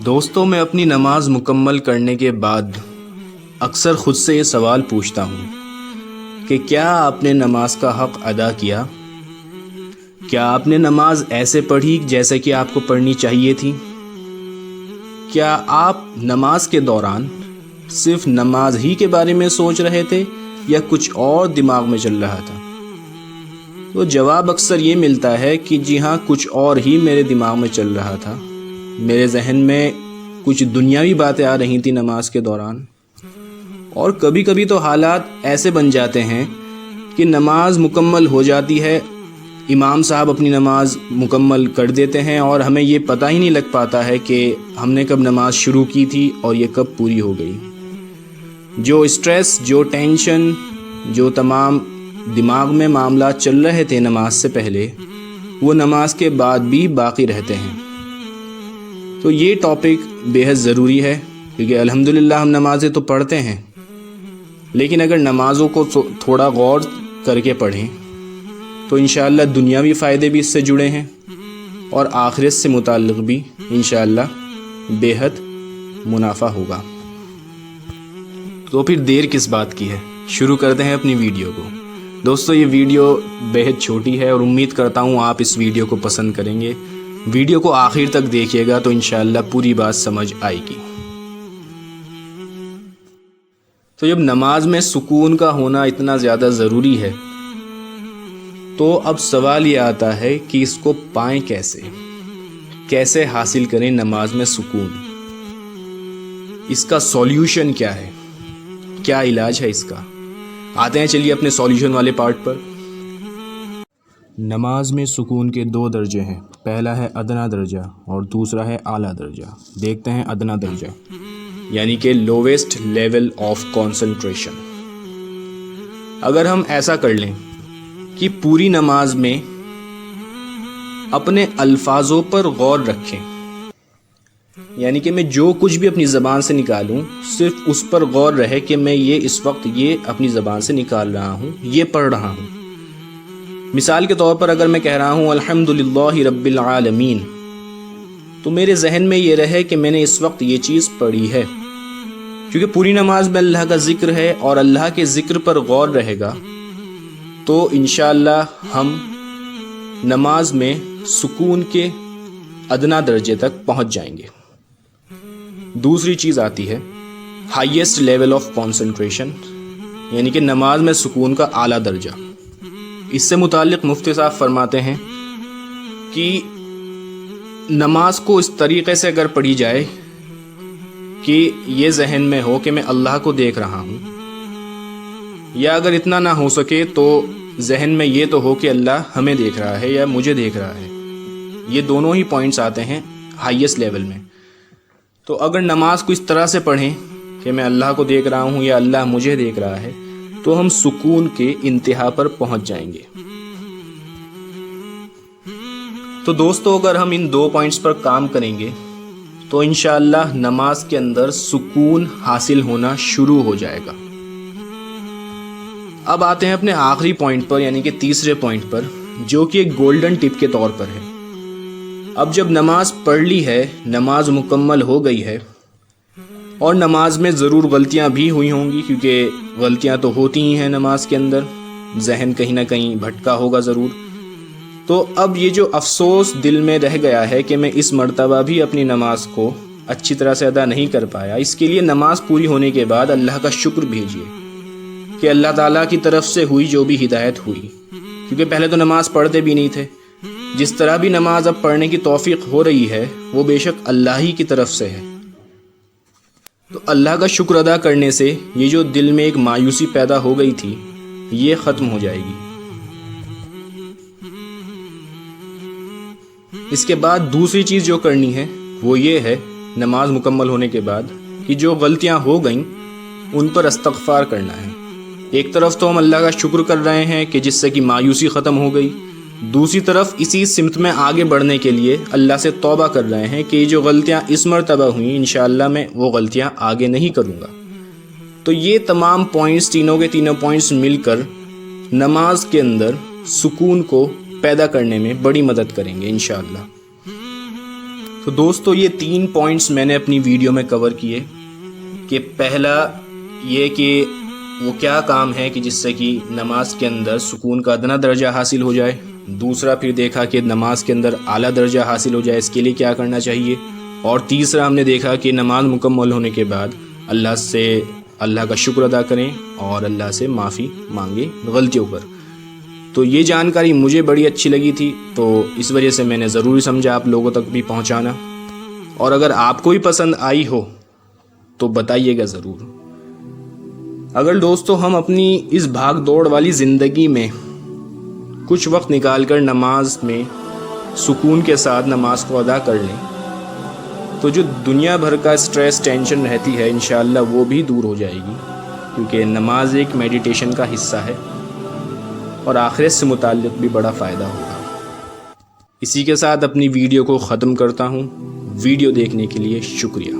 دوستوں، میں اپنی نماز مکمل کرنے کے بعد اکثر خود سے یہ سوال پوچھتا ہوں کہ کیا آپ نے نماز کا حق ادا کیا؟ کیا آپ نے نماز ایسے پڑھی جیسے کہ آپ کو پڑھنی چاہیے تھی؟ کیا آپ نماز کے دوران صرف نماز ہی کے بارے میں سوچ رہے تھے یا کچھ اور دماغ میں چل رہا تھا؟ تو جواب اکثر یہ ملتا ہے کہ جی ہاں، کچھ اور ہی میرے دماغ میں چل رہا تھا۔ میرے ذہن میں کچھ دنیاوی باتیں آ رہی تھیں نماز کے دوران، اور کبھی کبھی تو حالات ایسے بن جاتے ہیں کہ نماز مکمل ہو جاتی ہے، امام صاحب اپنی نماز مکمل کر دیتے ہیں اور ہمیں یہ پتہ ہی نہیں لگ پاتا ہے کہ ہم نے کب نماز شروع کی تھی اور یہ کب پوری ہو گئی۔ جو اسٹریس، جو ٹینشن، جو تمام دماغ میں معاملات چل رہے تھے نماز سے پہلے، وہ نماز کے بعد بھی باقی رہتے ہیں۔ تو یہ ٹاپک بے حد ضروری ہے، کیونکہ الحمدللہ ہم نمازیں تو پڑھتے ہیں، لیکن اگر نمازوں کو تھوڑا غور کر کے پڑھیں تو انشاءاللہ دنیاوی فائدے بھی اس سے جڑے ہیں اور آخرت سے متعلق بھی انشاءاللہ بے حد منافع ہوگا۔ تو پھر دیر کس بات کی ہے، شروع کرتے ہیں اپنی ویڈیو کو۔ دوستو، یہ ویڈیو بے حد چھوٹی ہے اور امید کرتا ہوں آپ اس ویڈیو کو پسند کریں گے۔ ویڈیو کو آخر تک دیکھیے گا تو انشاءاللہ پوری بات سمجھ آئے گی۔ تو جب نماز میں سکون کا ہونا اتنا زیادہ ضروری ہے تو اب سوال یہ آتا ہے کہ اس کو پائیں کیسے حاصل کریں نماز میں سکون؟ اس کا سولیوشن کیا ہے؟ کیا علاج ہے اس کا؟ آتے ہیں چلیے اپنے سولیوشن والے پارٹ پر۔ نماز میں سکون کے 2 درجے ہیں، پہلا ہے ادنا درجہ اور دوسرا ہے اعلیٰ درجہ۔ دیکھتے ہیں ادنا درجہ، یعنی کہ لویسٹ لیول آف کنسنٹریشن۔ اگر ہم ایسا کر لیں کہ پوری نماز میں اپنے الفاظوں پر غور رکھیں، یعنی کہ میں جو کچھ بھی اپنی زبان سے نکالوں صرف اس پر غور رہے کہ میں یہ اس وقت یہ اپنی زبان سے نکال رہا ہوں، یہ پڑھ رہا ہوں۔ مثال کے طور پر اگر میں کہہ رہا ہوں الحمدللہ رب العالمین، تو میرے ذہن میں یہ رہے کہ میں نے اس وقت یہ چیز پڑھی ہے، کیونکہ پوری نماز میں اللہ کا ذکر ہے اور اللہ کے ذکر پر غور رہے گا تو انشاءاللہ ہم نماز میں سکون کے ادنا درجے تک پہنچ جائیں گے۔ دوسری چیز آتی ہے ہائیسٹ لیول آف کنسنٹریشن، یعنی کہ نماز میں سکون کا اعلیٰ درجہ۔ اس سے متعلق مفتی صاحب فرماتے ہیں کہ نماز کو اس طریقے سے اگر پڑھی جائے کہ یہ ذہن میں ہو کہ میں اللہ کو دیکھ رہا ہوں، یا اگر اتنا نہ ہو سکے تو ذہن میں یہ تو ہو کہ اللہ ہمیں دیکھ رہا ہے یا مجھے دیکھ رہا ہے۔ یہ دونوں ہی پوائنٹس آتے ہیں ہائیسٹ لیول میں۔ تو اگر نماز کو اس طرح سے پڑھیں کہ میں اللہ کو دیکھ رہا ہوں یا اللہ مجھے دیکھ رہا ہے تو ہم سکون کے انتہا پر پہنچ جائیں گے۔ تو دوستو، اگر ہم ان 2 پوائنٹس پر کام کریں گے تو انشاءاللہ نماز کے اندر سکون حاصل ہونا شروع ہو جائے گا۔ اب آتے ہیں اپنے آخری پوائنٹ پر، یعنی کہ تیسرے پوائنٹ پر، جو کہ ایک گولڈن ٹپ کے طور پر ہے۔ اب جب نماز پڑھ لی ہے، نماز مکمل ہو گئی ہے، اور نماز میں ضرور غلطیاں بھی ہوئی ہوں گی، کیونکہ غلطیاں تو ہوتی ہی ہیں نماز کے اندر، ذہن کہیں نہ کہیں بھٹکا ہوگا ضرور۔ تو اب یہ جو افسوس دل میں رہ گیا ہے کہ میں اس مرتبہ بھی اپنی نماز کو اچھی طرح سے ادا نہیں کر پایا، اس کے لیے نماز پوری ہونے کے بعد اللہ کا شکر بھیجیے کہ اللہ تعالیٰ کی طرف سے ہوئی جو بھی ہدایت ہوئی، کیونکہ پہلے تو نماز پڑھتے بھی نہیں تھے۔ جس طرح بھی نماز اب پڑھنے کی توفیق ہو رہی ہے وہ بے شک اللہ ہی کی طرف سے ہے۔ تو اللہ کا شکر ادا کرنے سے یہ جو دل میں ایک مایوسی پیدا ہو گئی تھی یہ ختم ہو جائے گی۔ اس کے بعد دوسری چیز جو کرنی ہے وہ یہ ہے، نماز مکمل ہونے کے بعد کہ جو غلطیاں ہو گئیں ان پر استغفار کرنا ہے۔ ایک طرف تو ہم اللہ کا شکر کر رہے ہیں کہ جس سے کہ مایوسی ختم ہو گئی، دوسری طرف اسی سمت میں آگے بڑھنے کے لیے اللہ سے توبہ کر رہے ہیں کہ یہ جو غلطیاں اس مرتبہ ہوئیں انشاءاللہ میں وہ غلطیاں آگے نہیں کروں گا۔ تو یہ تمام پوائنٹس، تینوں کے تینوں پوائنٹس مل کر نماز کے اندر سکون کو پیدا کرنے میں بڑی مدد کریں گے انشاءاللہ۔ تو دوستو یہ 3 پوائنٹس میں نے اپنی ویڈیو میں کور کیے کہ پہلا یہ کہ وہ کیا کام ہے کہ جس سے کہ نماز کے اندر سکون کا ادنا درجہ حاصل ہو جائے، دوسرا پھر دیکھا کہ نماز کے اندر اعلیٰ درجہ حاصل ہو جائے اس کے لیے کیا کرنا چاہیے، اور تیسرا ہم نے دیکھا کہ نماز مکمل ہونے کے بعد اللہ کا شکر ادا کریں اور اللہ سے معافی مانگیں غلطیوں پر۔ تو یہ جانکاری مجھے بڑی اچھی لگی تھی، تو اس وجہ سے میں نے ضروری سمجھا آپ لوگوں تک بھی پہنچانا، اور اگر آپ کو بھی پسند آئی ہو تو بتائیے گا ضرور۔ اگر دوستو ہم اپنی اس بھاگ دوڑ والی زندگی میں کچھ وقت نکال کر نماز میں سکون کے ساتھ نماز کو ادا کر لیں تو جو دنیا بھر کا سٹریس ٹینشن رہتی ہے انشاءاللہ وہ بھی دور ہو جائے گی، کیونکہ نماز ایک میڈیٹیشن کا حصہ ہے اور آخرت سے متعلق بھی بڑا فائدہ ہوگا۔ اسی کے ساتھ اپنی ویڈیو کو ختم کرتا ہوں۔ ویڈیو دیکھنے کے لیے شکریہ۔